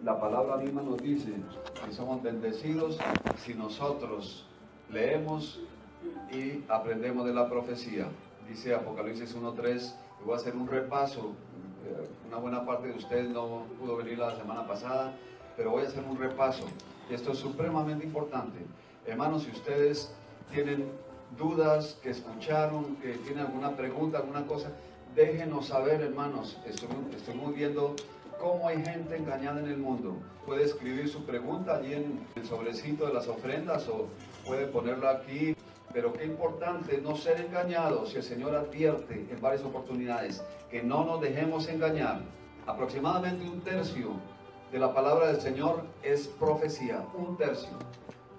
La palabra misma nos dice que somos bendecidos si nosotros leemos y aprendemos de la profecía. Dice Apocalipsis 1:3, y voy a hacer un repaso. Una buena parte de ustedes no pudo venir la semana pasada, pero voy a hacer un repaso. Esto es supremamente importante. Hermanos, si ustedes tienen dudas, que escucharon, que tienen alguna pregunta, alguna cosa, déjenos saber, hermanos. Estuvimos viendo cómo hay gente engañada en el mundo. Puede escribir su pregunta allí en el sobrecito de las ofrendas o puede ponerla aquí. Pero qué importante no ser engañados. Si el Señor advierte en varias oportunidades que no nos dejemos engañar. Aproximadamente un tercio de la palabra del Señor es profecía, un tercio.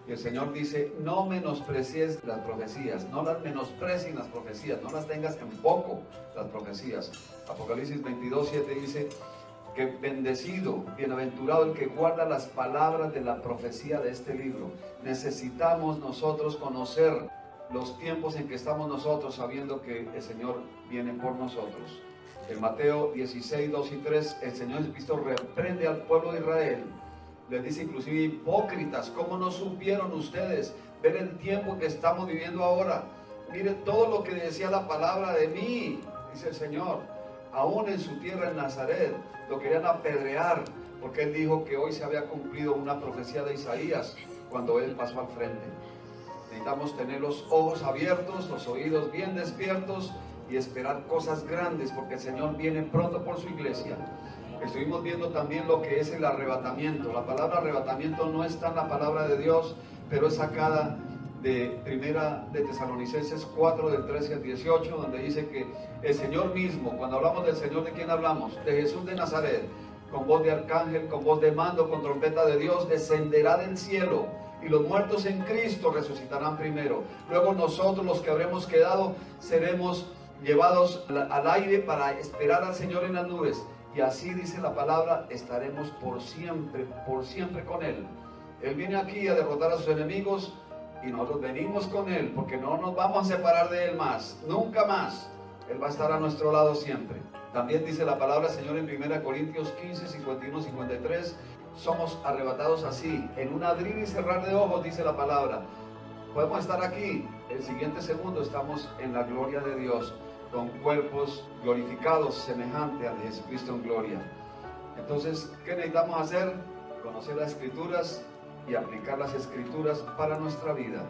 Y el Señor dice, no menosprecies las profecías, no las menosprecies las profecías, no las tengas en poco las profecías. Apocalipsis 22:7 dice que bendecido, bienaventurado el que guarda las palabras de la profecía de este libro. Necesitamos nosotros conocer los tiempos en que estamos nosotros, sabiendo que el Señor viene por nosotros. En Mateo 16:2-3, el Señor Jesucristo reprende al pueblo de Israel. Les dice inclusive, hipócritas, ¿cómo no supieron ustedes ver el tiempo que estamos viviendo ahora? Miren todo lo que decía la palabra de mí, dice el Señor. Aún en su tierra, en Nazaret, lo querían apedrear, porque él dijo que hoy se había cumplido una profecía de Isaías, cuando él pasó al frente. Necesitamos tener los ojos abiertos, los oídos bien despiertos y esperar cosas grandes, porque el Señor viene pronto por su iglesia. Estuvimos viendo también lo que es el arrebatamiento. La palabra arrebatamiento no está en la palabra de Dios, pero es sacada de Primera de Tesalonicenses 4, del 13 al 18, donde dice que el Señor mismo, cuando hablamos del Señor, ¿de quién hablamos? De Jesús de Nazaret, con voz de arcángel, con voz de mando, con trompeta de Dios, descenderá del cielo, y los muertos en Cristo resucitarán primero. Luego nosotros, los que habremos quedado, seremos llevados al aire para esperar al Señor en las nubes. Y así dice la palabra, estaremos por siempre con Él. Él viene aquí a derrotar a sus enemigos y nosotros venimos con Él, porque no nos vamos a separar de Él más, nunca más. Él va a estar a nuestro lado siempre. También dice la palabra Señor en 1 Corintios 15, 51-53, somos arrebatados así, en un abrir y cerrar de ojos, dice la palabra. Podemos estar aquí, el siguiente segundo estamos en la gloria de Dios, con cuerpos glorificados semejante al de Jesucristo en gloria. Entonces, ¿qué necesitamos hacer? Conocer las Escrituras y aplicar las Escrituras para nuestra vida.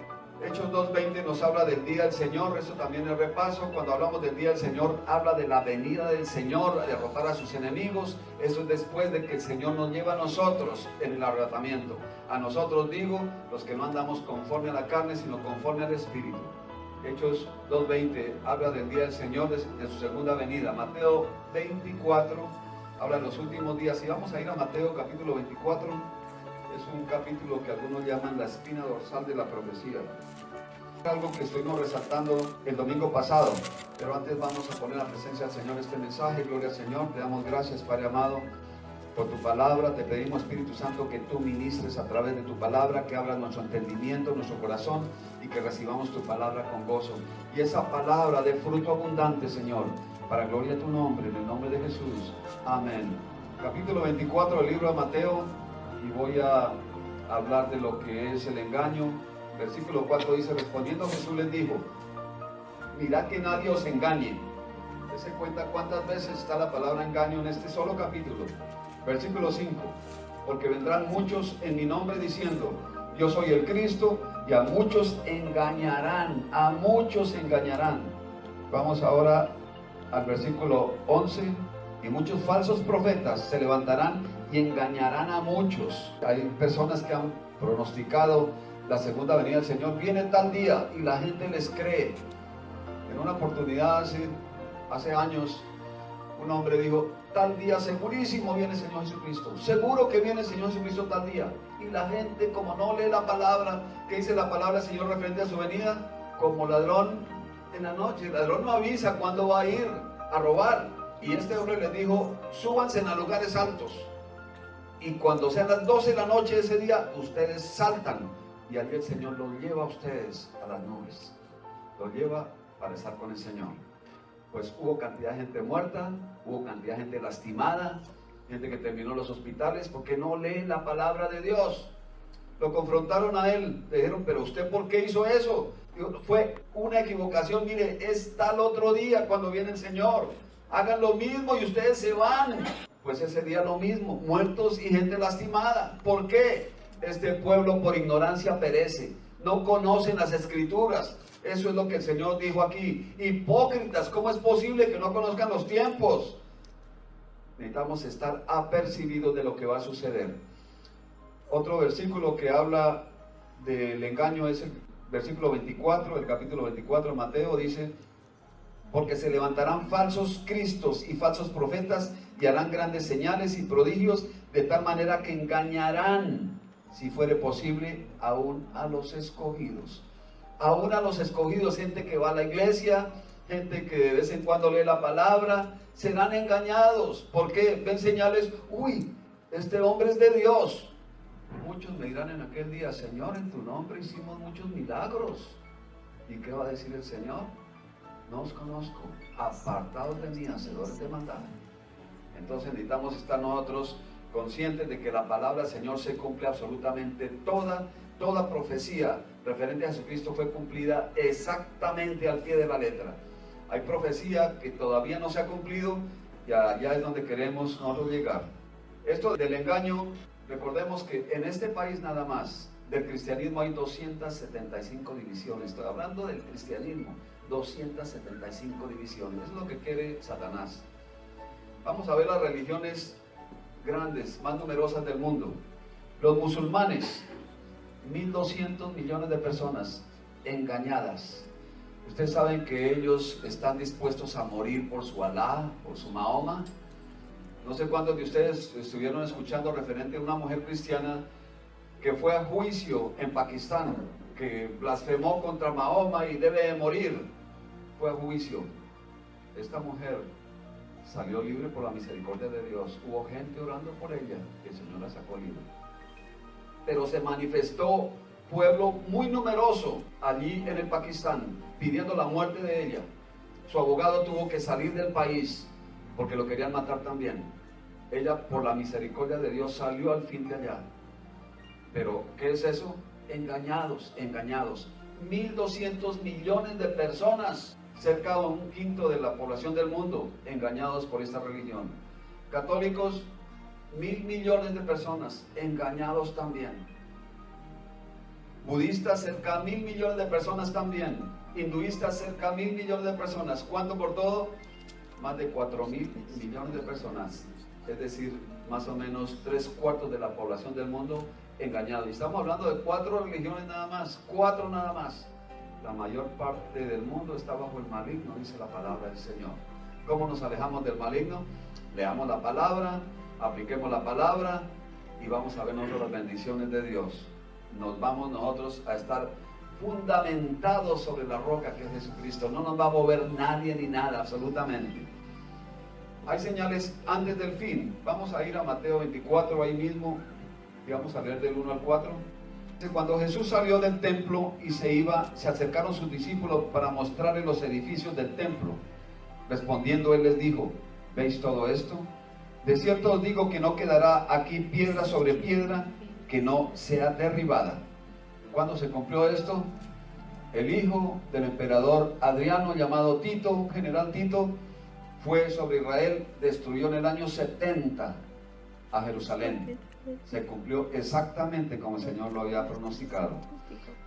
Hechos 2:20 nos habla del día del Señor, eso también es repaso. Cuando hablamos del día del Señor, habla de la venida del Señor a derrotar a sus enemigos. Eso es después de que el Señor nos lleva a nosotros en el arrebatamiento. A nosotros digo, los que no andamos conforme a la carne, sino conforme al Espíritu. Hechos 2:20 habla del día del Señor, de su segunda venida. Mateo 24 habla de los últimos días. Y vamos a ir a Mateo capítulo 24. Es un capítulo que algunos llaman la espina dorsal de la profecía. Algo que estuvimos resaltando el domingo pasado, pero antes vamos a poner a la presencia del Señor este mensaje. Gloria al Señor, te damos gracias, Padre amado, por tu palabra. Te pedimos, Espíritu Santo, que tú ministres a través de tu palabra, que abras nuestro entendimiento, nuestro corazón, y que recibamos tu palabra con gozo. Y esa palabra de fruto abundante, Señor, para gloria de tu nombre, en el nombre de Jesús. Amén. Capítulo 24 del libro de Mateo, y voy a hablar de lo que es el engaño. Versículo 4 dice, respondiendo Jesús les dijo, mirad que nadie os engañe. Dese cuenta cuántas veces está la palabra engaño en este solo capítulo. Versículo 5, porque vendrán muchos en mi nombre diciendo, yo soy el Cristo, y a muchos engañarán, a muchos engañarán. Vamos ahora al versículo 11, y muchos falsos profetas se levantarán y engañarán a muchos. Hay personas que han pronosticado la segunda venida del Señor, viene tal día, y la gente les cree. En una oportunidad hace años, un hombre dijo, tal día segurísimo viene el Señor Jesucristo, seguro que viene el Señor Jesucristo tal día. Y la gente, como no lee la palabra, ¿qué dice la palabra del Señor referente a su venida? Como ladrón en la noche. El ladrón no avisa cuándo va a ir a robar. Y este hombre les dijo, súbanse a lugares altos, y cuando sean las 12 de la noche de ese día, ustedes saltan, y allí el Señor los lleva a ustedes a las nubes, los lleva para estar con el Señor. Pues hubo cantidad de gente muerta, hubo cantidad de gente lastimada, gente que terminó en los hospitales porque no leen la palabra de Dios. Lo confrontaron a él, le dijeron, pero usted ¿por qué hizo eso? Dijo, fue una equivocación, mire, es tal otro día cuando viene el Señor, hagan lo mismo y ustedes se van. Pues ese día lo mismo, muertos y gente lastimada. ¿Por qué? Este pueblo por ignorancia perece, no conocen las Escrituras. Eso es lo que el Señor dijo aquí. Hipócritas, ¿cómo es posible que no conozcan los tiempos? Necesitamos estar apercibidos de lo que va a suceder. Otro versículo que habla del engaño es el versículo 24, el capítulo 24 de Mateo, dice: porque se levantarán falsos cristos y falsos profetas y harán grandes señales y prodigios, de tal manera que engañarán, si fuere posible, aún a los escogidos. Aún a los escogidos, gente que va a la iglesia, gente que de vez en cuando lee la palabra, serán engañados. ¿Por qué? Ven señales, uy, este hombre es de Dios. Muchos me dirán en aquel día: Señor, en tu nombre hicimos muchos milagros. ¿Y qué va a decir el Señor? No os conozco, apartados de mí, hacedores de maldad. Entonces necesitamos estar nosotros conscientes de que la palabra del Señor se cumple absolutamente toda profecía referente a Jesucristo fue cumplida exactamente al pie de la letra. Hay profecía que todavía no se ha cumplido y allá es donde queremos nosotros llegar. Esto del engaño, recordemos que en este país nada más del cristianismo hay 275 divisiones. Estoy hablando del cristianismo, 275 divisiones. Eso es lo que quiere Satanás. Vamos a ver las religiones grandes, más numerosas del mundo. Los musulmanes, 1.200 millones de personas engañadas. Ustedes saben que ellos están dispuestos a morir por su Alá, por su Mahoma. No sé cuántos de ustedes estuvieron escuchando referente a una mujer cristiana que fue a juicio en Pakistán, que blasfemó contra Mahoma y debe de morir. Fue a juicio. Esta mujer salió libre por la misericordia de Dios. Hubo gente orando por ella y el Señor la sacó libre. Pero se manifestó pueblo muy numeroso allí en el Pakistán pidiendo la muerte de ella. Su abogado tuvo que salir del país porque lo querían matar también. Ella, por la misericordia de Dios, salió al fin de allá. Pero ¿qué es eso? Engañados. 1.200 millones de personas, cerca de un quinto de la población del mundo, engañados por esta religión. Católicos, 1.000 millones de personas engañados también. Budistas, cerca de 1.000 millones de personas también. Hinduistas, cerca de 1.000 millones de personas. ¿Cuánto por todo? Más de 4.000 millones de personas. Es decir, más o menos 3/4 de la población del mundo engañados. Y estamos hablando de 4 religiones nada más. 4 nada más. La mayor parte del mundo está bajo el maligno, dice la palabra del Señor. ¿Cómo nos alejamos del maligno? Leamos la palabra, apliquemos la palabra y vamos a ver nosotros las bendiciones de Dios. Nos vamos nosotros a estar fundamentados sobre la roca que es Jesucristo. No nos va a mover nadie ni nada, absolutamente. Hay señales antes del fin. Vamos a ir a Mateo 24 ahí mismo y vamos a leer del 1 al 4. Cuando Jesús salió del templo y se iba, se acercaron sus discípulos para mostrarle los edificios del templo. Respondiendo él les dijo: ¿veis todo esto? De cierto os digo que no quedará aquí piedra sobre piedra que no sea derribada. ¿Cuándo se cumplió esto? El hijo del emperador Adriano, llamado Tito, general Tito, fue sobre Israel, destruyó en el año 70 a Jerusalén. Se cumplió exactamente como el Señor lo había pronosticado.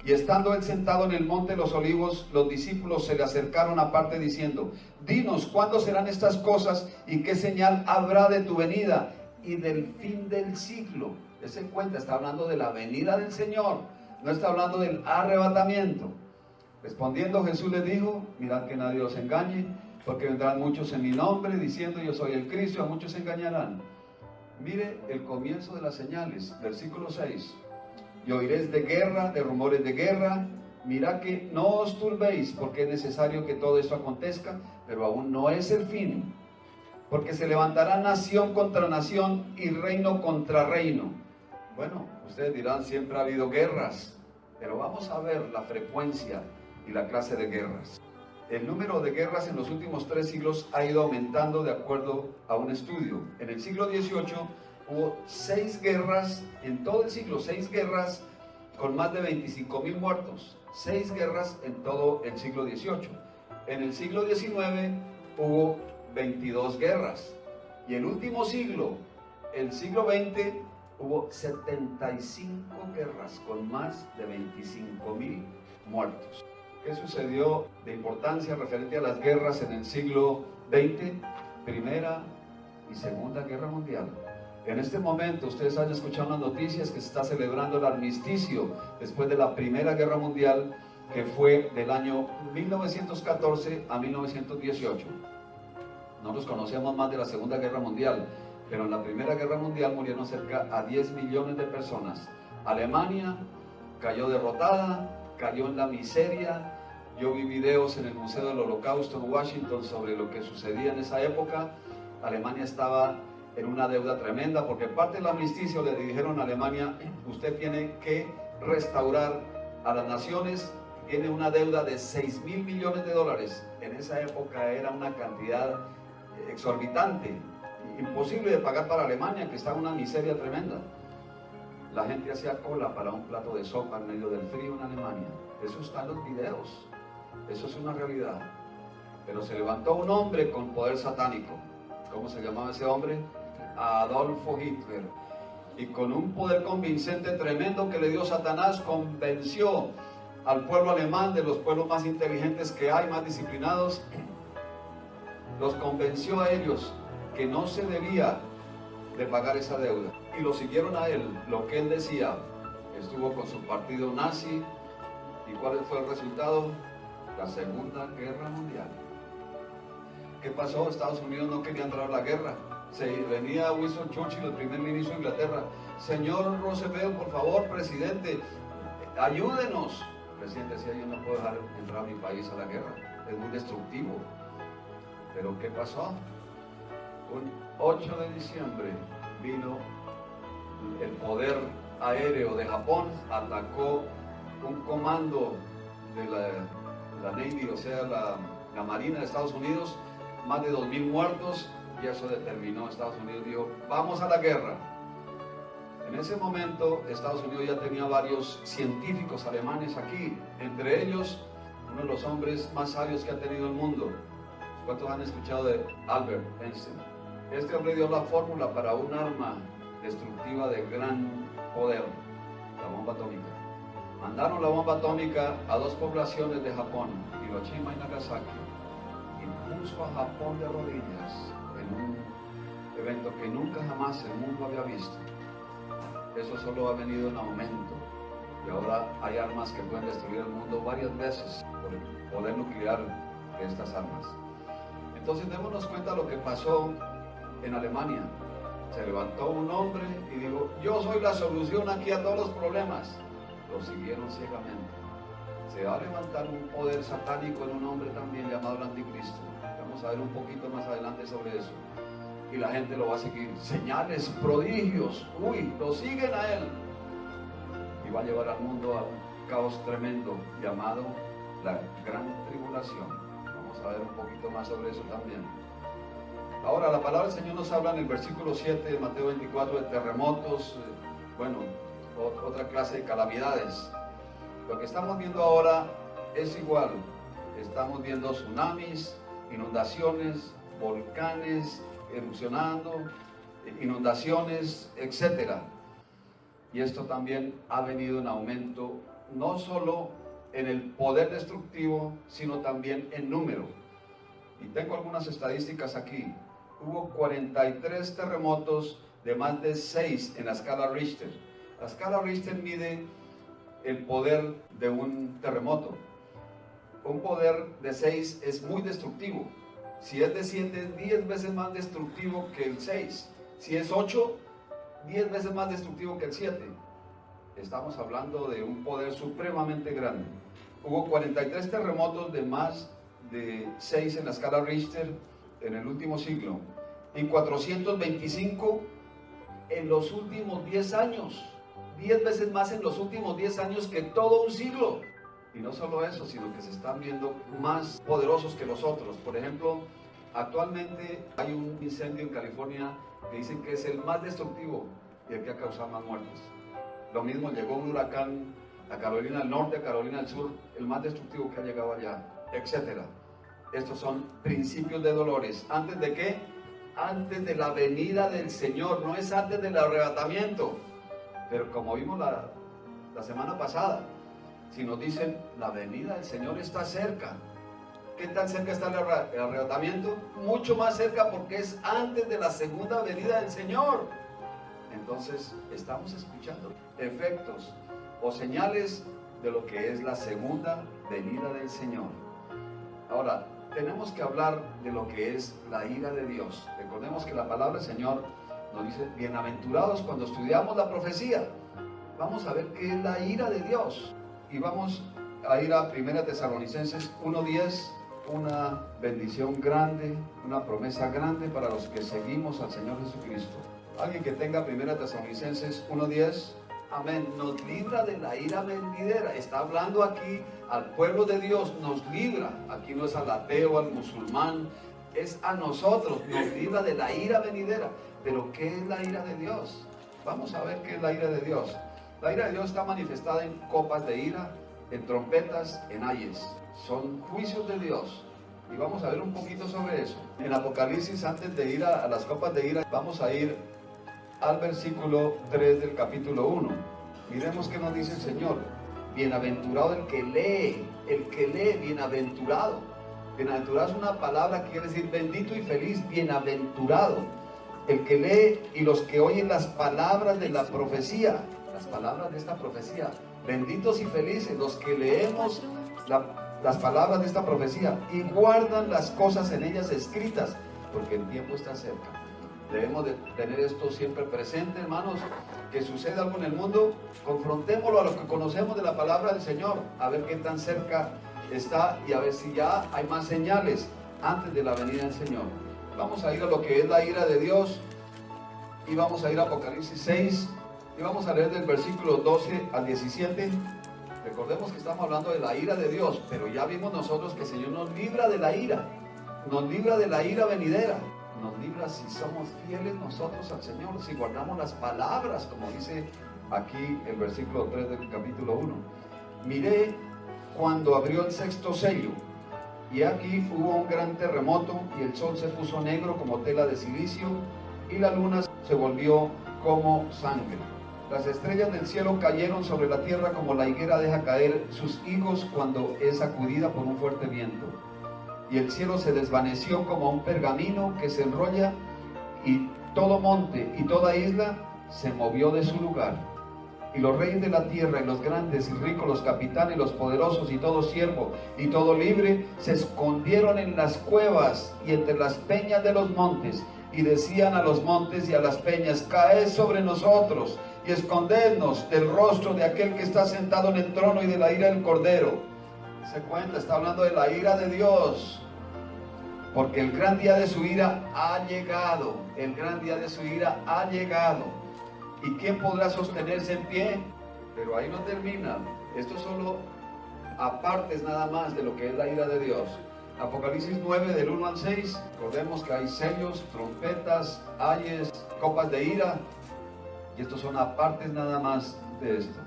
Y estando él sentado en el monte de los olivos, los discípulos se le acercaron aparte diciendo: dinos, ¿cuándo serán estas cosas y qué señal habrá de tu venida y del fin del siglo? Ese cuenta está hablando de la venida del Señor, no está hablando del arrebatamiento. Respondiendo Jesús les dijo: mirad que nadie os engañe, porque vendrán muchos en mi nombre diciendo yo soy el Cristo, a muchos se engañarán. Mire el comienzo de las señales, versículo 6. Y oiréis de guerra, de rumores de guerra. Mirad que no os turbéis, porque es necesario que todo esto acontezca, pero aún no es el fin. Porque se levantará nación contra nación y reino contra reino. Bueno, ustedes dirán, siempre ha habido guerras, pero vamos a ver la frecuencia y la clase de guerras. El número de guerras en los últimos 3 siglos ha ido aumentando de acuerdo a un estudio. En el siglo XVIII hubo 6 guerras, en todo el siglo, 6 guerras con más de 25.000 muertos. 6 guerras en todo el siglo XVIII. En el siglo XIX hubo 22 guerras. Y el último siglo, el siglo XX, hubo 75 guerras con más de 25.000 muertos. ¿Qué sucedió de importancia referente a las guerras en el siglo XX? Primera y Segunda Guerra Mundial. En este momento, ustedes han escuchado las noticias que se está celebrando el armisticio después de la Primera Guerra Mundial, que fue del año 1914 a 1918. Nosotros conocemos más de la Segunda Guerra Mundial, pero en la Primera Guerra Mundial murieron cerca a 10 millones de personas. Alemania cayó derrotada, cayó en la miseria. Yo vi videos en el Museo del Holocausto en Washington sobre lo que sucedía en esa época. Alemania estaba en una deuda tremenda, porque parte del armisticio le dijeron a Alemania: usted tiene que restaurar a las naciones, tiene una deuda de 6.000 millones de dólares. En esa época era una cantidad exorbitante, imposible de pagar para Alemania, que estaba en una miseria tremenda. La gente hacía cola para un plato de sopa en medio del frío en Alemania. Eso está en los videos, eso es una realidad. Pero se levantó un hombre con poder satánico. ¿Cómo se llamaba ese hombre? Adolfo Hitler. Y con un poder convincente tremendo que le dio Satanás, convenció al pueblo alemán, de los pueblos más inteligentes que hay, más disciplinados, los convenció a ellos que no se debía de pagar esa deuda. Y lo siguieron a él, lo que él decía. Estuvo con su partido nazi. ¿Y cuál fue el resultado? La Segunda Guerra Mundial. ¿Qué pasó? Estados Unidos no quería entrar a la guerra. Venía Winston Churchill, el primer ministro de Inglaterra: señor Roosevelt, por favor, presidente, ayúdenos. El presidente decía: yo no puedo dejar entrar a mi país a la guerra, es muy destructivo. Pero ¿qué pasó? Un 8 de diciembre vino el poder aéreo de Japón, atacó un comando de la Navy, o sea, la Marina de Estados Unidos, más de 2.000 muertos, y eso determinó. Estados Unidos dijo: vamos a la guerra. En ese momento Estados Unidos ya tenía varios científicos alemanes aquí, entre ellos uno de los hombres más sabios que ha tenido el mundo. ¿Cuántos han escuchado de Albert Einstein? Este hombre dio la fórmula para un arma destructiva de gran poder, la bomba atómica. Mandaron la bomba atómica a 2 poblaciones de Japón, Hiroshima y Nagasaki, y puso a Japón de rodillas en un evento que nunca jamás el mundo había visto. Eso solo ha venido en aumento, y ahora hay armas que pueden destruir el mundo varias veces por el poder nuclear de estas armas. Entonces démonos cuenta lo que pasó en Alemania. Se levantó un hombre y dijo: yo soy la solución aquí a todos los problemas. Lo siguieron ciegamente. Se va a levantar un poder satánico en un hombre también llamado el Anticristo. Vamos a ver un poquito más adelante sobre eso. Y la gente lo va a seguir. Señales, prodigios, lo siguen a él. Y va a llevar al mundo a un caos tremendo llamado la Gran Tribulación. Vamos a ver un poquito más sobre eso también. Ahora, la palabra del Señor nos habla en el versículo 7 de Mateo 24 de terremotos, otra clase de calamidades. Lo que estamos viendo ahora es igual. Estamos viendo tsunamis, inundaciones, volcanes erupcionando, inundaciones, etc. Y esto también ha venido en aumento, no solo en el poder destructivo, sino también en número. Y tengo algunas estadísticas aquí. Hubo 43 terremotos de más de 6 en la escala Richter. La escala Richter mide el poder de un terremoto. Un poder de 6 es muy destructivo. Si es de 7, es 10 veces más destructivo que el 6. Si es 8, 10 veces más destructivo que el 7. Estamos hablando de un poder supremamente grande. Hubo 43 terremotos de más de 6 en la escala Richter en el último siglo, y 425 en los últimos 10 años. 10 veces más en los últimos 10 años que todo un siglo. Y no solo eso, sino que se están viendo más poderosos que los otros. Por ejemplo, actualmente hay un incendio en California que dicen que es el más destructivo y el que ha causado más muertes. Lo mismo, llegó un huracán a Carolina del Norte, a Carolina del Sur, el más destructivo que ha llegado allá, etc. Estos son principios de dolores. ¿Antes de qué? Antes de la venida del Señor, no es antes del arrebatamiento. Pero como vimos la semana pasada, si nos dicen, la venida del Señor está cerca. ¿Qué tan cerca está el arrebatamiento? Mucho más cerca, porque es antes de la segunda venida del Señor. Entonces, estamos escuchando efectos o señales de lo que es la segunda venida del Señor. Ahora, tenemos que hablar de lo que es la ira de Dios. Recordemos que la palabra del Señor nos dice, bienaventurados. Cuando estudiamos la profecía, vamos a ver qué es la ira de Dios. Y vamos a ir a 1 Tesalonicenses 1:10, una bendición grande, una promesa grande para los que seguimos al Señor Jesucristo. Alguien que tenga 1 Tesalonicenses 1:10, amén, nos libra de la ira venidera. Está hablando aquí al pueblo de Dios, nos libra. Aquí no es al ateo, al musulmán, es a nosotros, nos libra de la ira venidera. Pero ¿qué es la ira de Dios? Vamos a ver qué es la ira de Dios. La ira de Dios está manifestada en copas de ira, en trompetas, en ayes. Son juicios de Dios. Y vamos a ver un poquito sobre eso. En Apocalipsis, antes de ir a las copas de ira, vamos a ir al versículo 3 del capítulo 1. Miremos qué nos dice el Señor. Bienaventurado el que lee, bienaventurado. Bienaventurado es una palabra que quiere decir bendito y feliz, bienaventurado. El que lee y los que oyen las palabras de la profecía, las palabras de esta profecía, benditos y felices los que leemos las palabras de esta profecía y guardan las cosas en ellas escritas, porque el tiempo está cerca. Debemos de tener esto siempre presente, hermanos. Que sucede algo en el mundo, confrontémoslo a lo que conocemos de la palabra del Señor, a ver qué tan cerca está y a ver si ya hay más señales antes de la venida del Señor. Vamos a ir a lo que es la ira de Dios y vamos a ir a Apocalipsis 6 y vamos a leer del versículo 12 al 17. Recordemos que estamos hablando de la ira de Dios, pero ya vimos nosotros que el Señor nos libra de la ira, nos libra de la ira venidera, nos libra si somos fieles nosotros al Señor, si guardamos las palabras, como dice aquí el versículo 3 del capítulo 1. Miré cuando abrió el sexto sello, y aquí hubo un gran terremoto, y el sol se puso negro como tela de silicio, y la luna se volvió como sangre. Las estrellas del cielo cayeron sobre la tierra como la higuera deja caer sus higos cuando es sacudida por un fuerte viento. Y el cielo se desvaneció como un pergamino que se enrolla, y todo monte y toda isla se movió de su lugar. Y los reyes de la tierra, y los grandes y ricos, los capitanes, los poderosos, y todo siervo, y todo libre, se escondieron en las cuevas y entre las peñas de los montes, y decían a los montes y a las peñas, caed sobre nosotros, y escondednos del rostro de aquel que está sentado en el trono y de la ira del Cordero. Se cuenta, está hablando de la ira de Dios, porque el gran día de su ira ha llegado, el gran día de su ira ha llegado. ¿Y quién podrá sostenerse en pie? Pero ahí no termina. Esto solo apartes nada más de lo que es la ira de Dios. Apocalipsis 9 del 1 al 6. Recordemos que hay sellos, trompetas, ayes, copas de ira. Y estos son apartes nada más de esto.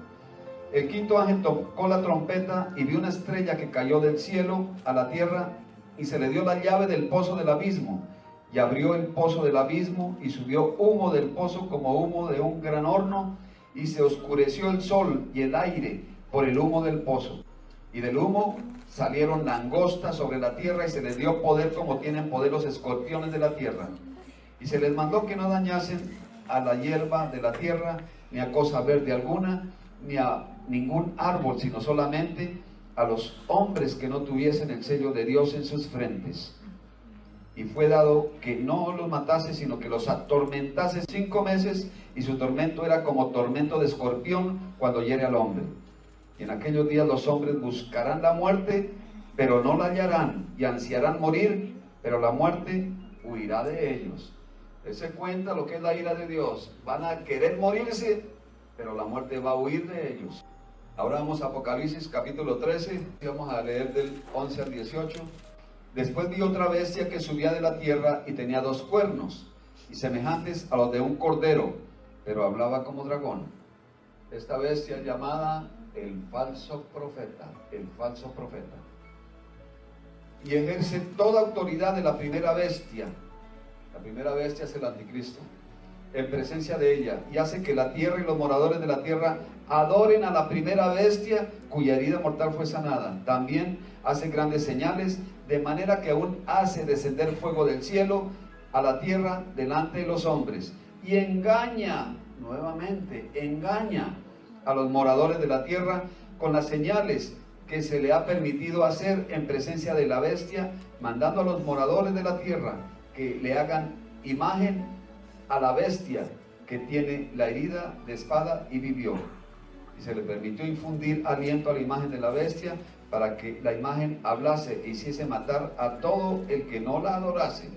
El quinto ángel tocó la trompeta y vio una estrella que cayó del cielo a la tierra, y se le dio la llave del pozo del abismo. Y abrió el pozo del abismo, y subió humo del pozo como humo de un gran horno, y se oscureció el sol y el aire por el humo del pozo. Y del humo salieron langostas sobre la tierra, y se les dio poder como tienen poder los escorpiones de la tierra. Y se les mandó que no dañasen a la hierba de la tierra, ni a cosa verde alguna, ni a ningún árbol, sino solamente a los hombres que no tuviesen el sello de Dios en sus frentes. Y fue dado que no los matase, sino que los atormentase 5 meses, y su tormento era como tormento de escorpión cuando hiere al hombre. Y en aquellos días los hombres buscarán la muerte, pero no la hallarán, y ansiarán morir, pero la muerte huirá de ellos. Dese cuenta lo que es la ira de Dios. Van a querer morirse, pero la muerte va a huir de ellos. Ahora vamos a Apocalipsis capítulo 13, y vamos a leer del 11 al 18. Después vi otra bestia que subía de la tierra y tenía 2 cuernos, y semejantes a los de un cordero, pero hablaba como dragón. Esta bestia es llamada el falso profeta, el falso profeta. Y ejerce toda autoridad de la primera bestia. La primera bestia es el anticristo, en presencia de ella, y hace que la tierra y los moradores de la tierra adoren a la primera bestia cuya herida mortal fue sanada. También hace grandes señales, de manera que aún hace descender fuego del cielo a la tierra delante de los hombres, y engaña, nuevamente, engaña a los moradores de la tierra con las señales que se le ha permitido hacer en presencia de la bestia, mandando a los moradores de la tierra que le hagan imagen a la bestia que tiene la herida de espada y vivió. Y se le permitió infundir aliento a la imagen de la bestia para que la imagen hablase e hiciese matar a todo el que no la adorase.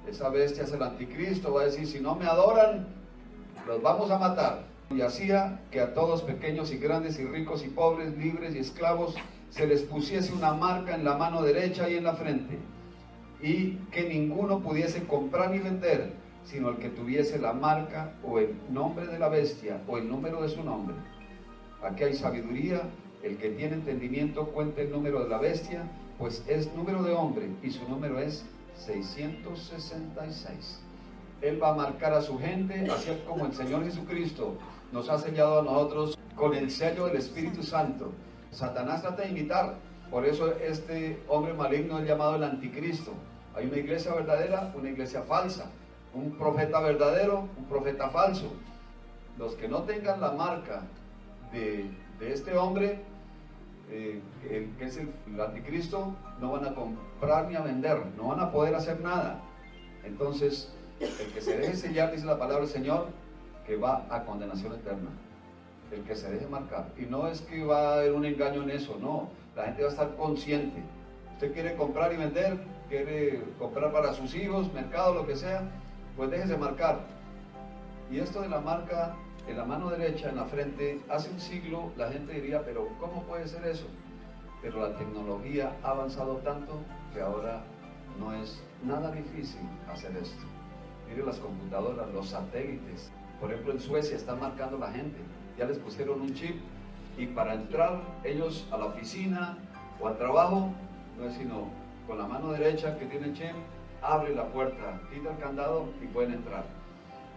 Esa bestia es el anticristo, va a decir: si no me adoran, los vamos a matar. Y hacía que a todos, pequeños y grandes y ricos y pobres, libres y esclavos, se les pusiese una marca en la mano derecha y en la frente, y que ninguno pudiese comprar ni vender, sino el que tuviese la marca o el nombre de la bestia o el número de su nombre. Aquí hay sabiduría. El que tiene entendimiento cuenta el número de la bestia, pues es número de hombre y su número es 666. Él va a marcar a su gente, así como el Señor Jesucristo nos ha sellado a nosotros con el sello del Espíritu Santo. Satanás trata de imitar, por eso este hombre maligno es llamado el anticristo. Hay una iglesia verdadera, una iglesia falsa, un profeta verdadero, un profeta falso. Los que no tengan la marca de este hombre, que es el anticristo, no van a comprar ni a vender, no van a poder hacer nada. Entonces, el que se deje sellar, dice la palabra del Señor, que va a condenación eterna. El que se deje marcar. Y no es que va a haber un engaño en eso, no. La gente va a estar consciente. Usted quiere comprar y vender, quiere comprar para sus hijos, mercado, lo que sea, pues déjese marcar. Y esto de la marca en la mano derecha, en la frente, hace un siglo la gente diría: pero ¿cómo puede ser eso? Pero la tecnología ha avanzado tanto que ahora no es nada difícil hacer esto. Mire las computadoras, los satélites. Por ejemplo, en Suecia están marcando la gente. Ya les pusieron un chip, y para entrar ellos a la oficina o al trabajo, no es sino con la mano derecha que tiene el chip, abre la puerta, quita el candado y pueden entrar.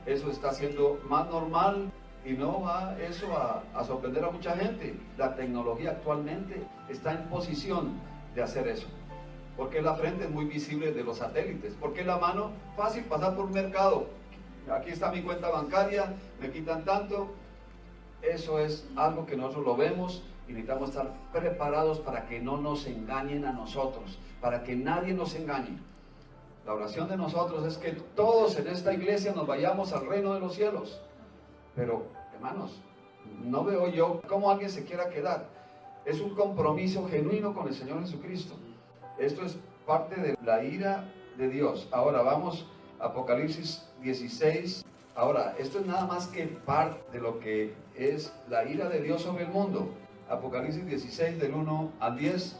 Eso está siendo más normal y no va eso a sorprender a mucha gente. La tecnología actualmente está en posición de hacer eso. Porque la frente es muy visible de los satélites. Porque la mano, fácil pasar por un mercado. Aquí está mi cuenta bancaria, me quitan tanto. Eso es algo que nosotros lo vemos y necesitamos estar preparados para que no nos engañen a nosotros, para que nadie nos engañe. La oración de nosotros es que todos en esta iglesia nos vayamos al reino de los cielos. Pero, hermanos, no veo yo cómo alguien se quiera quedar. Es un compromiso genuino con el Señor Jesucristo. Esto es parte de la ira de Dios. Ahora vamos a Apocalipsis 16. Ahora, esto es nada más que parte de lo que es la ira de Dios sobre el mundo. Apocalipsis 16, del 1 al 10.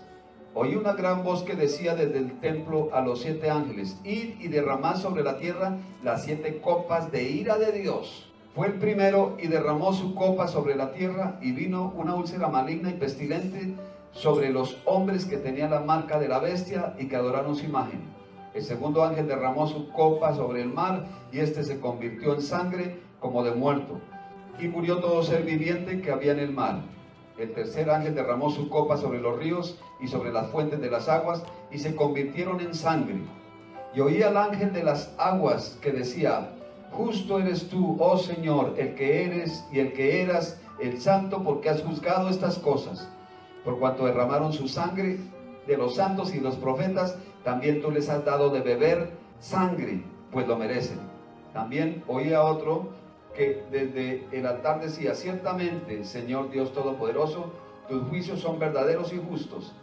Oí una gran voz que decía desde el templo a los 7 ángeles: id y derramad sobre la tierra las 7 copas de ira de Dios. Fue el primero y derramó su copa sobre la tierra, y vino una úlcera maligna y pestilente sobre los hombres que tenían la marca de la bestia y que adoraron su imagen. El segundo ángel derramó su copa sobre el mar, y éste se convirtió en sangre como de muerto, y murió todo ser viviente que había en el mar. El tercer ángel derramó su copa sobre los ríos y sobre las fuentes de las aguas, y se convirtieron en sangre. Y oí al ángel de las aguas que decía: justo eres tú, oh Señor, el que eres y el que eras, el santo, porque has juzgado estas cosas. Por cuanto derramaron su sangre de los santos y los profetas, también tú les has dado de beber sangre, pues lo merecen. También oí a otro que desde el altar decía: ciertamente, Señor Dios Todopoderoso, tus juicios son verdaderos y justos.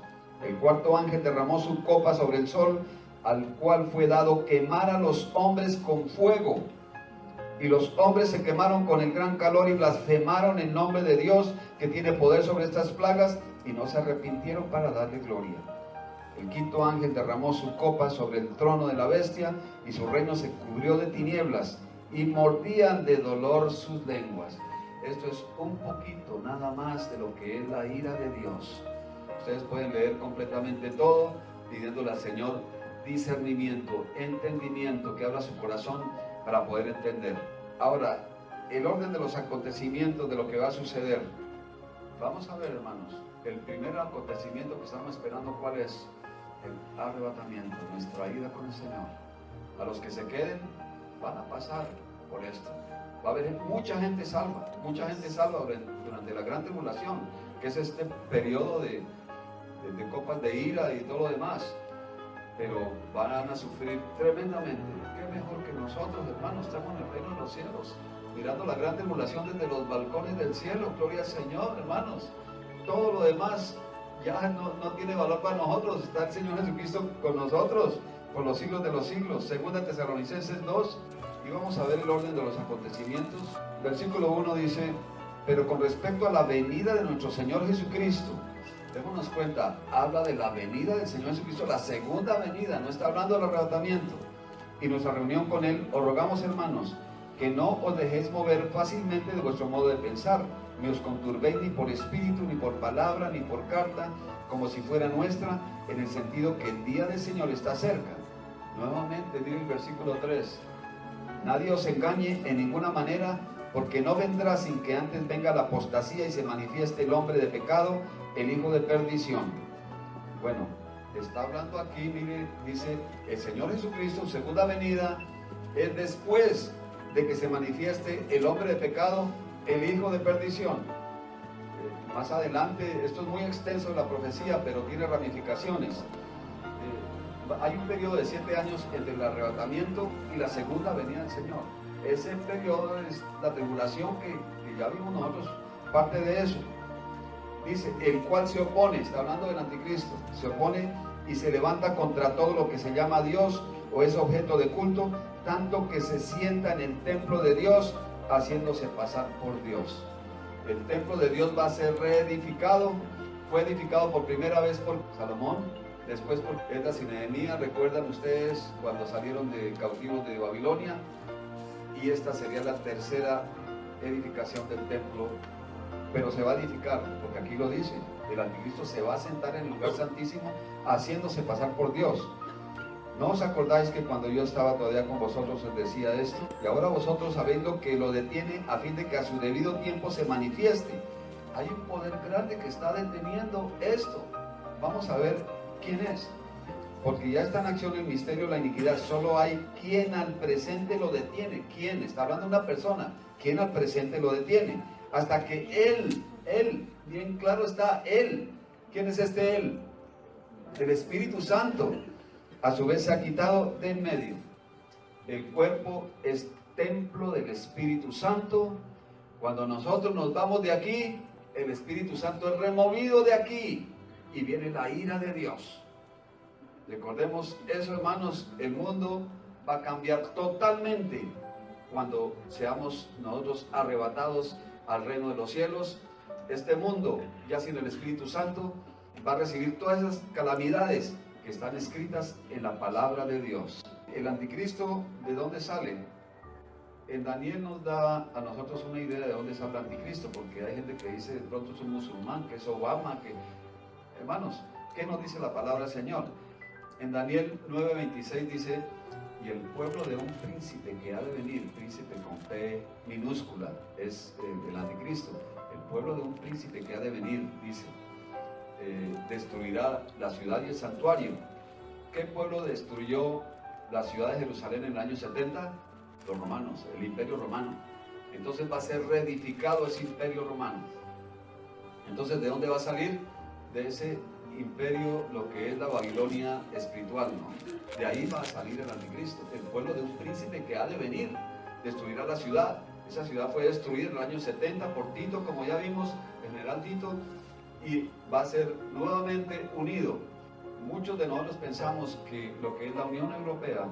El cuarto ángel derramó su copa sobre el sol, al cual fue dado quemar a los hombres con fuego. Y los hombres se quemaron con el gran calor y blasfemaron en nombre de Dios que tiene poder sobre estas plagas y no se arrepintieron para darle gloria. El quinto ángel derramó su copa sobre el trono de la bestia y su reino se cubrió de tinieblas y mordían de dolor sus lenguas. Esto es un poquito nada más de lo que es la ira de Dios. Ustedes pueden leer completamente todo pidiéndole al Señor discernimiento, entendimiento, que abra su corazón para poder entender. Ahora, el orden de los acontecimientos de lo que va a suceder. Vamos a ver, hermanos, el primer acontecimiento que estamos esperando, ¿cuál es? El arrebatamiento, nuestra ida con el Señor. A los que se queden van a pasar por esto. Va a haber mucha gente salva durante la gran tribulación, que es este periodo de copas de ira y todo lo demás. Pero van a sufrir tremendamente. Qué mejor que nosotros, hermanos, estamos en el reino de los cielos, mirando la gran tribulación desde los balcones del cielo. Gloria al Señor, hermanos. Todo lo demás ya no tiene valor para nosotros. Está el Señor Jesucristo con nosotros por los siglos de los siglos. Segunda Tesalonicenses 2, y vamos a ver el orden de los acontecimientos. Versículo 1 dice: pero con respecto a la venida de nuestro Señor Jesucristo, démonos cuenta, habla de la venida del Señor Jesucristo, la segunda venida, no está hablando del arrebatamiento. Y nuestra reunión con Él, os rogamos, hermanos, que no os dejéis mover fácilmente de vuestro modo de pensar, ni os conturbéis ni por espíritu, ni por palabra, ni por carta, como si fuera nuestra, en el sentido que el día del Señor está cerca. Nuevamente, dice el versículo 3, nadie os engañe en ninguna manera, porque no vendrá sin que antes venga la apostasía y se manifieste el hombre de pecado, el hijo de perdición. Bueno, está hablando aquí, mire, dice, el Señor Jesucristo, su segunda venida, es después de que se manifieste el hombre de pecado, el hijo de perdición. Más adelante, esto es muy extenso en la profecía, pero tiene ramificaciones. Hay un periodo de 7 años entre el arrebatamiento y la segunda venida del Señor. Ese periodo es la tribulación que ya vimos nosotros, parte de eso. Dice, el cual se opone, está hablando del anticristo, se opone y se levanta contra todo lo que se llama Dios o es objeto de culto, tanto que se sienta en el templo de Dios, haciéndose pasar por Dios. El templo de Dios va a ser reedificado, fue edificado por primera vez por Salomón, después por Esdras y Nehemías. Recuerdan ustedes cuando salieron de cautivos de Babilonia, y esta sería la tercera edificación del templo. Pero se va a edificar, porque aquí lo dice, el anticristo se va a sentar en el lugar santísimo haciéndose pasar por Dios. ¿No os acordáis que cuando yo estaba todavía con vosotros os decía esto? Y ahora vosotros sabéis lo que lo detiene, a fin de que a su debido tiempo se manifieste. Hay un poder grande que está deteniendo esto. Vamos a ver quién es. Porque ya está en acción el misterio de la iniquidad. Solo hay quien al presente lo detiene. ¿Quién? Está hablando de una persona. ¿Quién al presente lo detiene? Hasta que Él, bien claro está, Él. ¿Quién es este Él? El Espíritu Santo. A su vez se ha quitado de en medio. El cuerpo es templo del Espíritu Santo. Cuando nosotros nos vamos de aquí, el Espíritu Santo es removido de aquí y viene la ira de Dios. Recordemos eso, hermanos, el mundo va a cambiar totalmente cuando seamos nosotros arrebatados al reino de los cielos. Este mundo, ya sin el Espíritu Santo, va a recibir todas esas calamidades que están escritas en la palabra de Dios. El anticristo, ¿de dónde sale? En Daniel nos da a nosotros una idea de dónde sale el anticristo, porque hay gente que dice de pronto es un musulmán, que es Obama, que... Hermanos, ¿qué nos dice la palabra del Señor? En Daniel 9:26 dice, y el pueblo de un príncipe que ha de venir, príncipe con P minúscula, es el anticristo, el pueblo de un príncipe que ha de venir, dice, destruirá la ciudad y el santuario. ¿Qué pueblo destruyó la ciudad de Jerusalén en el año 70? Los romanos, el imperio romano. Entonces va a ser reedificado ese imperio romano. Entonces, ¿de dónde va a salir? De ese imperio, lo que es la Babilonia espiritual, ¿no? De ahí va a salir el anticristo, el pueblo de un príncipe que ha de venir, destruirá la ciudad. Esa ciudad fue destruida en el año 70 por Tito, como ya vimos, el general Tito, y va a ser nuevamente unido. Muchos de nosotros pensamos que lo que es la Unión Europea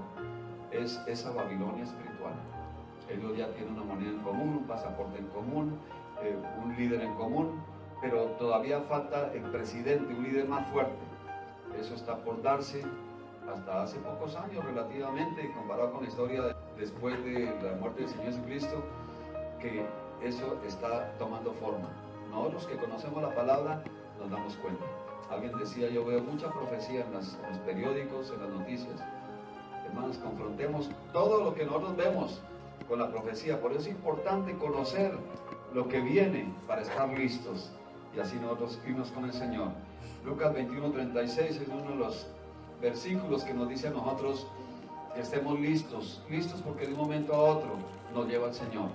es esa Babilonia espiritual. Ellos ya tienen una moneda en común, un pasaporte en común, un líder en común, pero todavía falta el presidente, un líder más fuerte. Eso está por darse hasta hace pocos años relativamente, comparado con la historia después de la muerte del Señor Jesucristo, que eso está tomando forma. No, los que conocemos la palabra nos damos cuenta. Alguien decía, yo veo mucha profecía en los periódicos, en las noticias. Hermanos, confrontemos todo lo que nosotros vemos con la profecía. Por eso es importante conocer lo que viene para estar listos y así nosotros irnos con el Señor. Lucas 21:36 es uno de los versículos que nos dice a nosotros que estemos listos porque de un momento a otro nos lleva el Señor.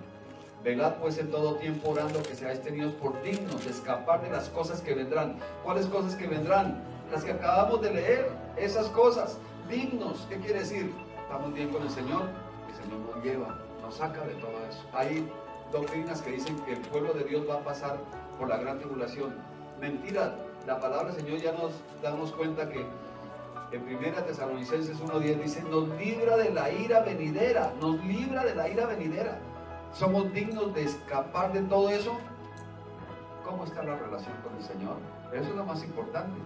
Velad pues en todo tiempo orando que seáis tenidos por dignos de escapar de las cosas que vendrán. ¿Cuáles cosas que vendrán? Las que acabamos de leer, esas cosas. Dignos, ¿qué quiere decir? Estamos bien con el Señor, el Señor nos lleva, nos saca de todo eso. Hay doctrinas que dicen que el pueblo de Dios va a pasar por la gran tribulación. Mentira, la palabra del Señor ya nos damos cuenta que en 1 Tesalonicenses 1:10 dice, nos libra de la ira venidera, nos libra de la ira venidera. ¿Somos dignos de escapar de todo eso? ¿Cómo está la relación con el Señor? Eso es lo más importante.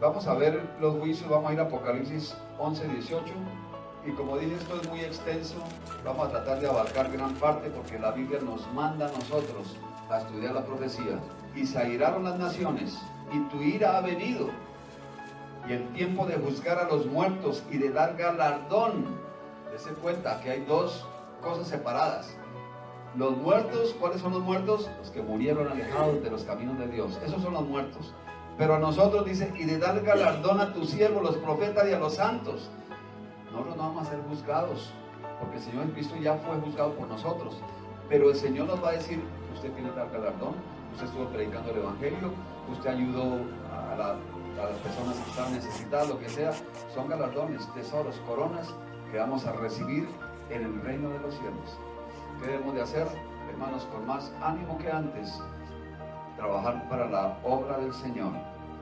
Vamos a ver los juicios, vamos a ir a Apocalipsis 11:18. Y como dije, esto es muy extenso, vamos a tratar de abarcar gran parte porque la Biblia nos manda a nosotros a estudiar la profecía. Y se airaron las naciones, y tu ira ha venido, y el tiempo de juzgar a los muertos y de dar galardón. Dese cuenta que hay dos cosas separadas. Los muertos, ¿cuáles son los muertos? Los que murieron alejados de los caminos de Dios. Esos son los muertos. Pero a nosotros dice, y de dar galardón a tus siervos, los profetas y a los santos. Nosotros no vamos a ser juzgados, porque el Señor Cristo ya fue juzgado por nosotros. Pero el Señor nos va a decir, usted tiene que dar galardón, usted estuvo predicando el Evangelio, usted ayudó a las personas que están necesitadas, lo que sea. Son galardones, tesoros, coronas que vamos a recibir en el reino de los cielos. ¿Qué debemos de hacer, hermanos? Con más ánimo que antes, trabajar para la obra del Señor.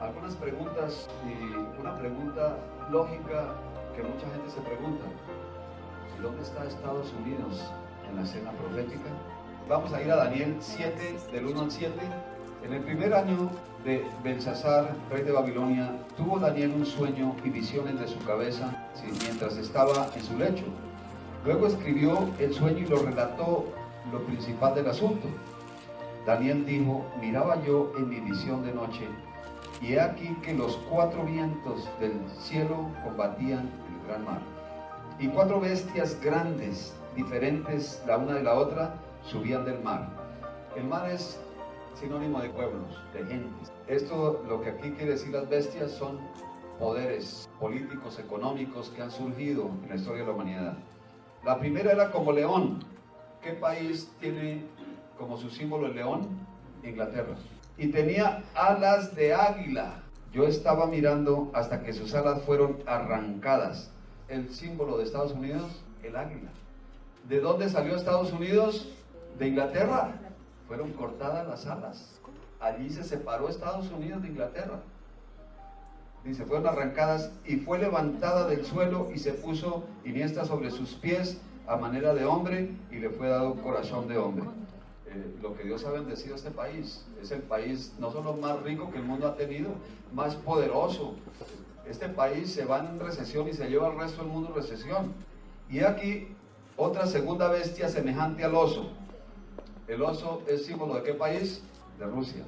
Algunas preguntas, y una pregunta lógica que mucha gente se pregunta: ¿dónde está Estados Unidos en la escena profética? Vamos a ir a Daniel 7, del 1 al 7. En el primer año de Belsasar, rey de Babilonia, tuvo Daniel un sueño y visiones de su cabeza mientras estaba en su lecho. Luego escribió el sueño y lo relató lo principal del asunto. Daniel dijo, miraba yo en mi visión de noche, y he aquí que los 4 vientos del cielo combatían el gran mar. Y 4 bestias grandes, diferentes la una de la otra, subían del mar. El mar es sinónimo de pueblos, de gentes. Esto, lo que aquí quiere decir las bestias, son poderes políticos, económicos que han surgido en la historia de la humanidad. La primera era como león. ¿Qué país tiene como su símbolo el león? Inglaterra. Y tenía alas de águila. Yo estaba mirando hasta que sus alas fueron arrancadas. El símbolo de Estados Unidos, el águila. ¿De dónde salió Estados Unidos? De Inglaterra. Fueron cortadas las alas. Allí se separó Estados Unidos de Inglaterra. Dice, fueron arrancadas y fue levantada del suelo y se puso iniesta sobre sus pies a manera de hombre y le fue dado corazón de hombre. Lo que Dios ha bendecido a este país, es el país no solo más rico que el mundo ha tenido, más poderoso. Este país se va en recesión y se lleva al resto del mundo en recesión. Y aquí otra segunda bestia semejante al oso. El oso es símbolo ¿de qué país? De Rusia.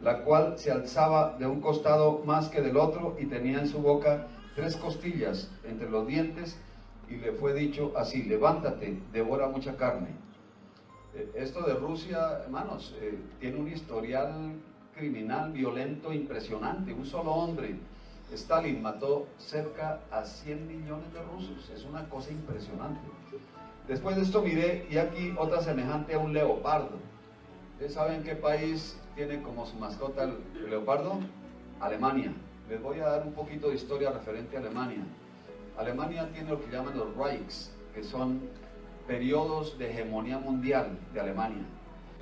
La cual se alzaba de un costado más que del otro y tenía en su boca 3 costillas entre los dientes, y le fue dicho así, levántate, devora mucha carne. Esto de Rusia, hermanos, tiene un historial criminal, violento, impresionante. Un solo hombre, Stalin, mató cerca a 100 millones de rusos. Es una cosa impresionante. Después de esto miré, y aquí otra semejante a un leopardo. ¿Ustedes saben qué país tiene como su mascota el leopardo? Alemania. Les voy a dar un poquito de historia referente a Alemania. Alemania tiene lo que llaman los Reichs, que son periodos de hegemonía mundial de Alemania.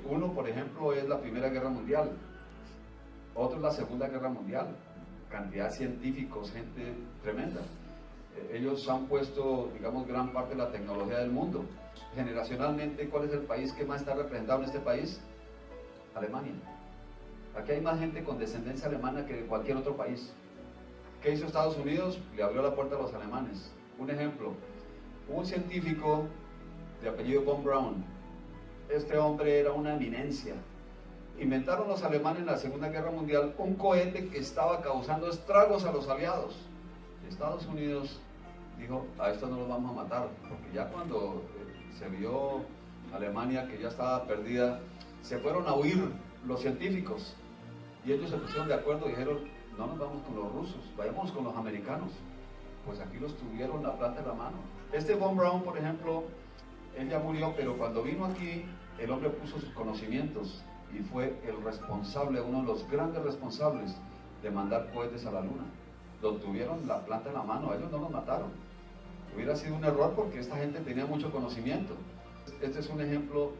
Uno, por ejemplo, es la Primera Guerra Mundial. Otro es la Segunda Guerra Mundial. Cantidad de científicos, gente tremenda. Ellos han puesto, digamos, gran parte de la tecnología del mundo. Generacionalmente, ¿cuál es el país que más está representado en este país? Alemania. Aquí hay más gente con descendencia alemana que de cualquier otro país. ¿Qué hizo Estados Unidos? Le abrió la puerta a los alemanes. Un ejemplo, un científico de apellido von Braun. Este hombre era una eminencia. Inventaron los alemanes en la Segunda Guerra Mundial un cohete que estaba causando estragos a los aliados. Estados Unidos dijo, a estos no los vamos a matar, porque ya cuando se vio Alemania que ya estaba perdida, se fueron a huir los científicos y ellos se pusieron de acuerdo y dijeron, no nos vamos con los rusos, vayamos con los americanos. Pues aquí los tuvieron la planta en la mano. Este von Braun, por ejemplo, él ya murió, pero cuando vino aquí, el hombre puso sus conocimientos y fue el responsable, uno de los grandes responsables de mandar cohetes a la luna. Lo tuvieron la planta en la mano, ellos no los mataron. Hubiera sido un error porque esta gente tenía mucho conocimiento. Este es un ejemplo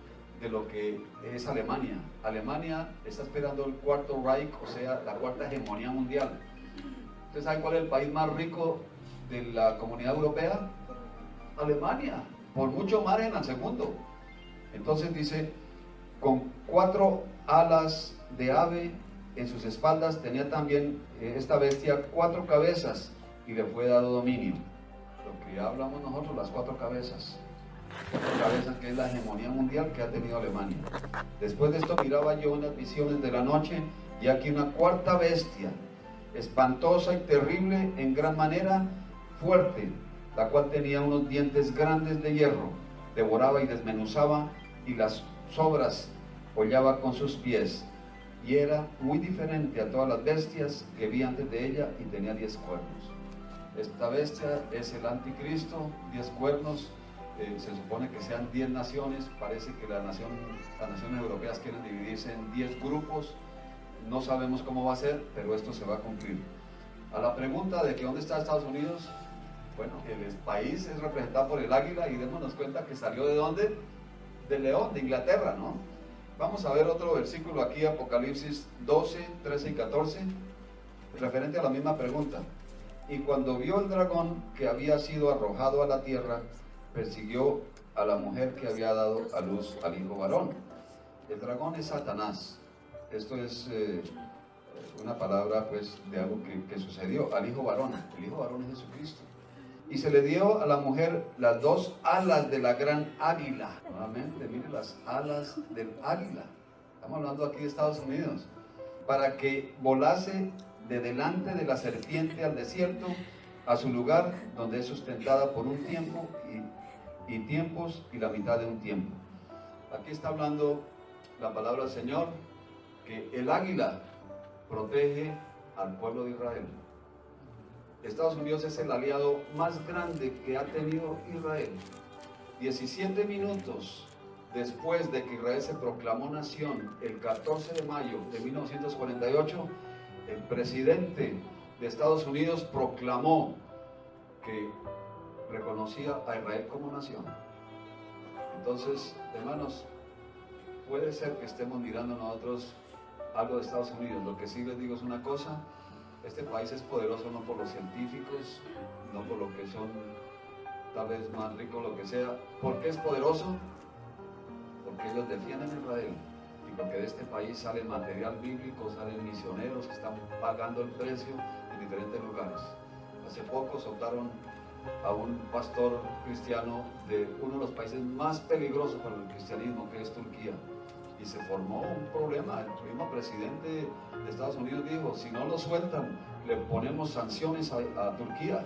de lo que es Alemania. Alemania está esperando el cuarto Reich, o sea, la cuarta hegemonía mundial. ¿Ustedes saben cuál es el país más rico de la comunidad europea? Alemania, por mucho margen al segundo. Entonces dice, con 4 alas de ave en sus espaldas tenía también esta bestia 4 cabezas y le fue dado dominio. Lo que ya hablamos nosotros, las 4 cabezas. 4 cabezas, que es la hegemonía mundial que ha tenido Alemania. Después de esto miraba yo unas visiones de la noche y aquí una cuarta bestia, espantosa y terrible en gran manera, fuerte, la cual tenía unos dientes grandes de hierro, devoraba y desmenuzaba y las sobras hollaba con sus pies, y era muy diferente a todas las bestias que vi antes de ella y tenía 10 cuernos. Esta bestia es el anticristo, 10 cuernos, se supone que sean 10 naciones, parece que las naciones europeas quieren dividirse en 10 grupos, no sabemos cómo va a ser, pero esto se va a cumplir. A la pregunta de que dónde está Estados Unidos, bueno, el país es representado por el águila y démonos cuenta que salió ¿de dónde? De León, de Inglaterra, ¿no? Vamos a ver otro versículo aquí, Apocalipsis 12, 13 y 14, referente a la misma pregunta. Y cuando vio el dragón que había sido arrojado a la tierra, persiguió a la mujer que había dado a luz al hijo varón. El dragón es Satanás. Esto es una palabra pues de algo que sucedió al hijo varón. El hijo varón es Jesucristo. Y se le dio a la mujer las 2 alas de la gran águila. Nuevamente, mire las alas del águila. Estamos hablando aquí de Estados Unidos. Para que volase de delante de la serpiente al desierto, a su lugar donde es sustentada por un tiempo y tiempos y la mitad de un tiempo. Aquí está hablando la palabra del Señor, que el águila protege al pueblo de Israel. Estados Unidos es el aliado más grande que ha tenido Israel. 17 minutos después de que Israel se proclamó nación, el 14 de mayo de 1948, el presidente de Estados Unidos proclamó que reconocía a Israel como nación. Entonces, hermanos, puede ser que estemos mirando nosotros algo de Estados Unidos. Lo que sí les digo es una cosa: este país es poderoso no por los científicos, no por lo que son tal vez más ricos, lo que sea. ¿Por qué es poderoso? Porque ellos defienden a Israel y porque de este país sale material bíblico, salen misioneros que están pagando el precio en diferentes lugares. Hace poco soltaron a un pastor cristiano de uno de los países más peligrosos para el cristianismo, que es Turquía. Y se formó un problema. El mismo presidente de Estados Unidos dijo, si no lo sueltan, le ponemos sanciones a Turquía.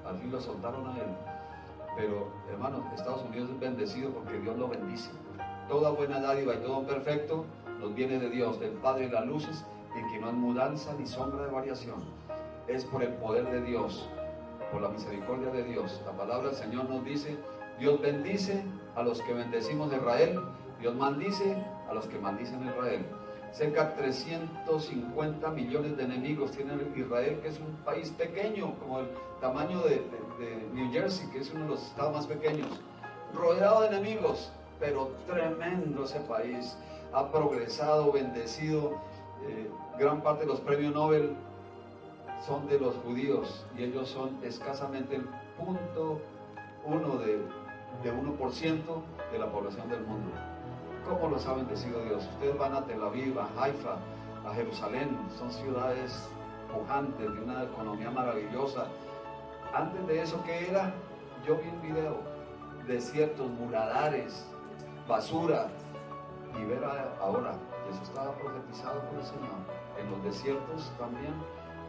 Al fin lo soltaron a él. Pero, hermanos, Estados Unidos es bendecido porque Dios lo bendice. Toda buena dádiva y todo perfecto nos viene de Dios, del Padre de las luces, en que no hay mudanza ni sombra de variación. Es por el poder de Dios, por la misericordia de Dios. La palabra del Señor nos dice, Dios bendice a los que bendecimos de Israel, Dios maldice a los que maldicen a Israel. Cerca de 350 millones de enemigos tiene Israel, que es un país pequeño, como el tamaño de New Jersey, que es uno de los estados más pequeños, rodeado de enemigos, pero tremendo ese país. Ha progresado, bendecido. Gran parte de los premios Nobel son de los judíos y ellos son escasamente el 0.1 de 1% de la población del mundo. ¿Cómo los ha bendecido Dios? Ustedes van a Tel Aviv, a Haifa, a Jerusalén, son ciudades pujantes, de una economía maravillosa. Antes de eso, ¿qué era? Yo vi un video, desiertos, muladares, basura, y ver ahora, eso estaba profetizado por el Señor. En los desiertos también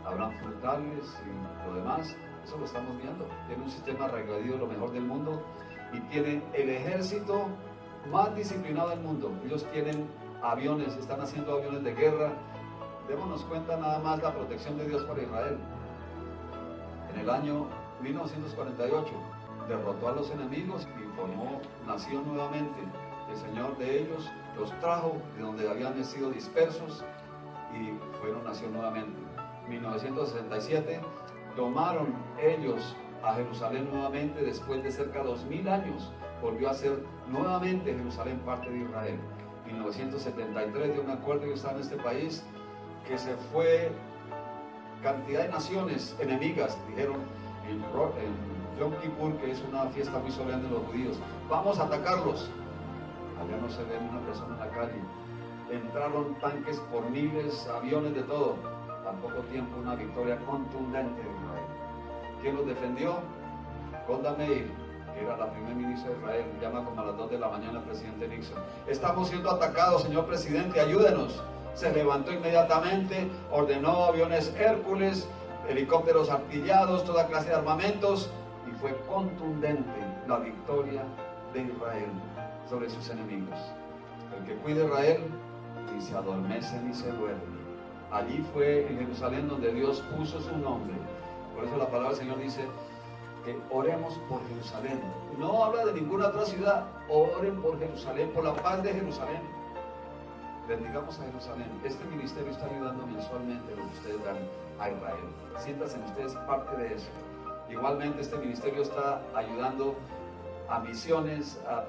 habrán frutales y lo demás, eso lo estamos viendo. Tiene un sistema regadío, lo mejor del mundo, y tiene el ejército más disciplinado del mundo. Ellos tienen aviones, están haciendo aviones de guerra. Démonos cuenta nada más la protección de Dios para Israel. En el año 1948 derrotó a los enemigos y formó nación nuevamente. El Señor de ellos los trajo de donde habían sido dispersos y fueron nación nuevamente. 1967 tomaron ellos a Jerusalén nuevamente después de cerca de 2000 años. Volvió a ser nuevamente Jerusalén parte de Israel. 1973 dio un acuerdo que está en este país que se fue cantidad de naciones enemigas, dijeron en Yom Kippur, que es una fiesta muy solemne de los judíos, vamos a atacarlos. Allá no se ve una persona en la calle. Entraron tanques por miles, aviones, de todo. Al poco tiempo una victoria contundente de Israel. ¿Quién los defendió? Golda Meir, que era la primer ministra de Israel, llama como a las 2 de la mañana al presidente Nixon. Estamos siendo atacados, señor presidente, ayúdenos. Se levantó inmediatamente, ordenó aviones Hércules, helicópteros artillados, toda clase de armamentos, y fue contundente la victoria de Israel sobre sus enemigos. El que cuida a Israel ni se adormece ni se duerme. Allí fue en Jerusalén donde Dios puso su nombre. Por eso la palabra del Señor dice que oremos por Jerusalén. No habla de ninguna otra ciudad. Oren por Jerusalén, por la paz de Jerusalén. Bendigamos a Jerusalén. Este ministerio está ayudando mensualmente lo que ustedes dan a Israel. Siéntanse ustedes parte de eso. Igualmente este ministerio está ayudando a misiones, a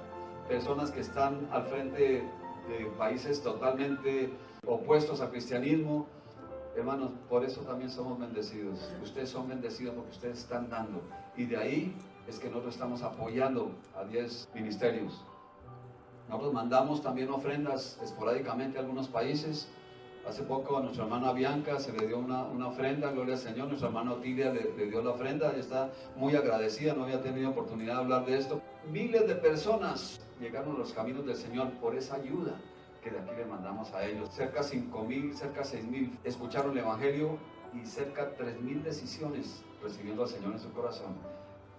personas que están al frente de países totalmente opuestos al cristianismo. Hermanos, por eso también somos bendecidos. Ustedes son bendecidos porque ustedes están dando. Y de ahí es que nosotros estamos apoyando a 10 ministerios. Nosotros mandamos también ofrendas esporádicamente a algunos países. Hace poco a nuestra hermana Bianca se le dio una ofrenda, gloria al Señor. Nuestra hermana Otilia le dio la ofrenda y está muy agradecida, no había tenido oportunidad de hablar de esto. Miles de personas llegaron a los caminos del Señor por esa ayuda que de aquí le mandamos a ellos. Cerca 5,000, cerca 6,000 escucharon el Evangelio y cerca 3,000 decisiones recibiendo al Señor en su corazón.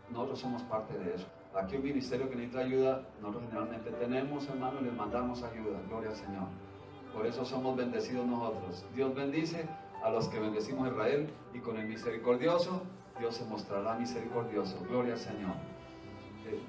Nosotros somos parte de eso. Aquí un ministerio que necesita ayuda, nosotros generalmente tenemos, hermanos, y les mandamos ayuda, gloria al Señor. Por eso somos bendecidos nosotros. Dios bendice a los que bendecimos a Israel, y con el misericordioso, Dios se mostrará misericordioso, gloria al Señor.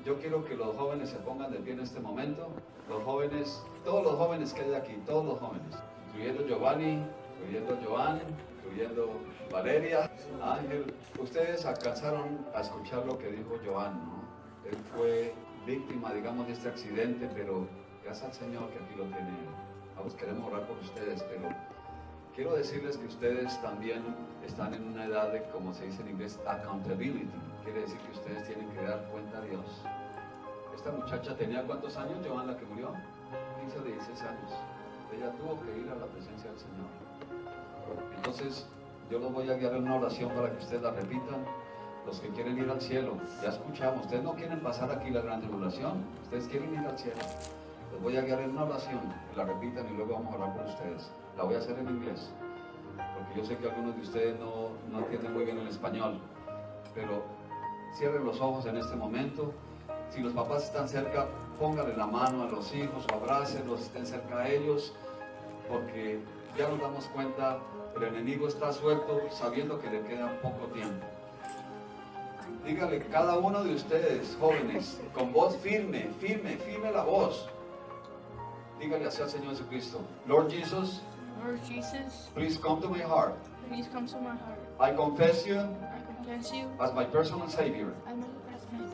Yo quiero que los jóvenes se pongan de pie en este momento. Los jóvenes, todos los jóvenes que hay aquí, todos los jóvenes, incluyendo Giovanni, incluyendo Joan, incluyendo Valeria, Ángel. Ustedes alcanzaron a escuchar lo que dijo Joan, ¿no? Él fue víctima, digamos, de este accidente, pero gracias al Señor que aquí lo tiene. Vamos, queremos orar por ustedes, pero quiero decirles que ustedes también están en una edad de, como se dice en inglés, accountability. Quiere decir que ustedes tienen que dar cuenta a Dios. Esta muchacha tenía ¿cuántos años, Joan, la que murió? 15 o 16 años. Ella tuvo que ir a la presencia del Señor. Entonces, yo los voy a guiar en una oración para que ustedes la repitan. Los que quieren ir al cielo, ya escuchamos, ustedes no quieren pasar aquí la gran tribulación, ustedes quieren ir al cielo. Les voy a guiar en una oración, que la repitan y luego vamos a orar por ustedes. La voy a hacer en inglés, porque yo sé que algunos de ustedes no entienden muy bien el español, pero cierren los ojos en este momento. Si los papás están cerca, pónganle la mano a los hijos o abrácenlos, estén cerca a ellos, porque ya nos damos cuenta, el enemigo está suelto sabiendo que le queda poco tiempo. Dígale cada uno de ustedes, jóvenes, con voz firme, firme, firme la voz. Dígale hacia el Señor Jesucristo: Lord Jesus, please come to my heart. Please come to my heart. I confess you I confess you as my personal Savior, as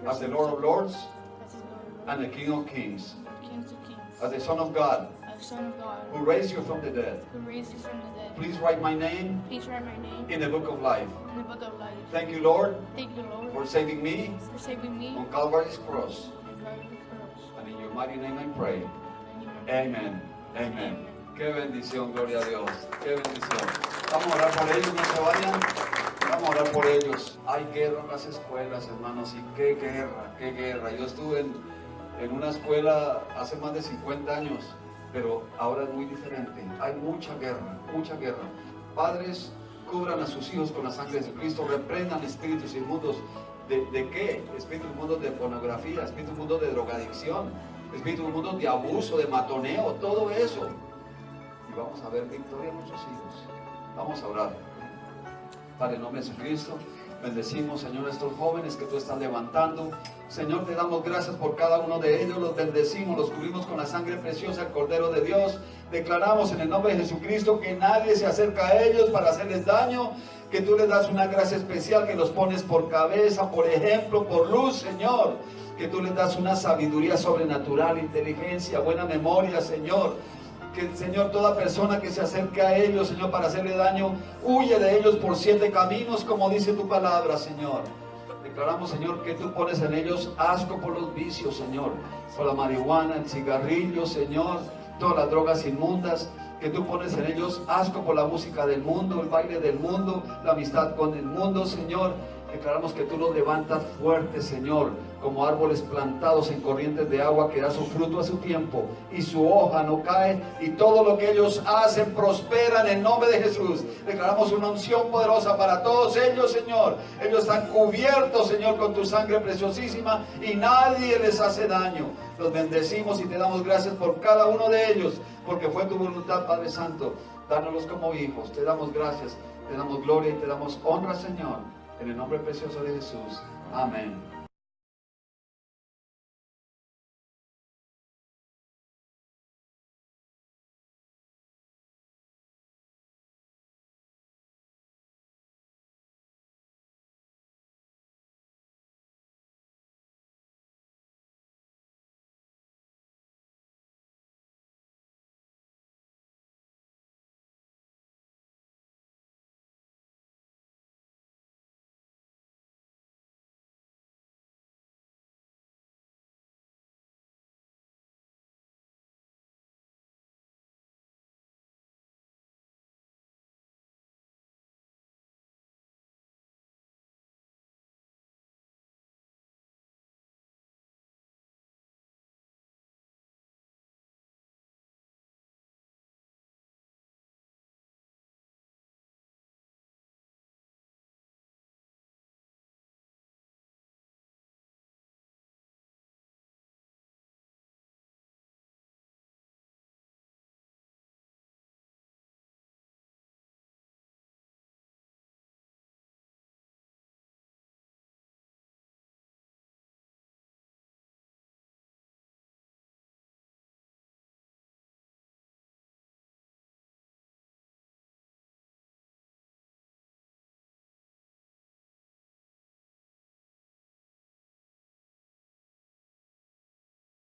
as the Lord of Lords as the Lord of and the King of Kings, Lords, King of Kings, as the Son of God as Son of God, who raised you from the dead. who raised you from the dead. Please write my name Please write my name in the book of life. in the book of life. Thank you, Lord, Thank you, Lord, for saving me for saving me on Calvary's cross. on mighty name I pray. Amen. Amen. Qué bendición, gloria a Dios. Qué bendición. Vamos a orar por ellos, no se vayan. Vamos a orar por ellos. Hay guerra en las escuelas, hermanos, y qué guerra, qué guerra. Yo estuve en una escuela hace más de 50 años, pero ahora es muy diferente. Hay mucha guerra, mucha guerra. Padres, cubran a sus hijos con la sangre de Jesucristo, reprendan espíritus inmundos. ¿De qué? Espíritus inmundos de pornografía, espíritus inmundos de drogadicción, espíritus inmundos de abuso, de matoneo, todo eso. Y vamos a ver victoria en nuestros hijos. Vamos a orar. Padre, en nombre de Jesucristo, bendecimos, Señor, a estos jóvenes que tú estás levantando. Señor, te damos gracias por cada uno de ellos, los bendecimos, los cubrimos con la sangre preciosa del Cordero de Dios. Declaramos en el nombre de Jesucristo que nadie se acerca a ellos para hacerles daño, que tú les das una gracia especial, que los pones por cabeza, por ejemplo, por luz, Señor, que tú les das una sabiduría sobrenatural, inteligencia, buena memoria, Señor. Que, Señor, toda persona que se acerque a ellos, Señor, para hacerle daño, huye de ellos por 7 caminos, como dice tu palabra, Señor. Declaramos, Señor, que tú pones en ellos asco por los vicios, Señor, por la marihuana, el cigarrillo, Señor, todas las drogas inmundas, que tú pones en ellos asco por la música del mundo, el baile del mundo, la amistad con el mundo, Señor. Declaramos que tú los levantas fuertes, Señor, como árboles plantados en corrientes de agua, que da su fruto a su tiempo y su hoja no cae, y todo lo que ellos hacen prospera en el nombre de Jesús. Declaramos una unción poderosa para todos ellos, Señor. Ellos están cubiertos, Señor, con tu sangre preciosísima, y nadie les hace daño. Los bendecimos y te damos gracias por cada uno de ellos, porque fue tu voluntad, Padre Santo. Dánoslos como hijos. Te damos gracias, te damos gloria y te damos honra, Señor. En el nombre precioso de Jesús. Amén.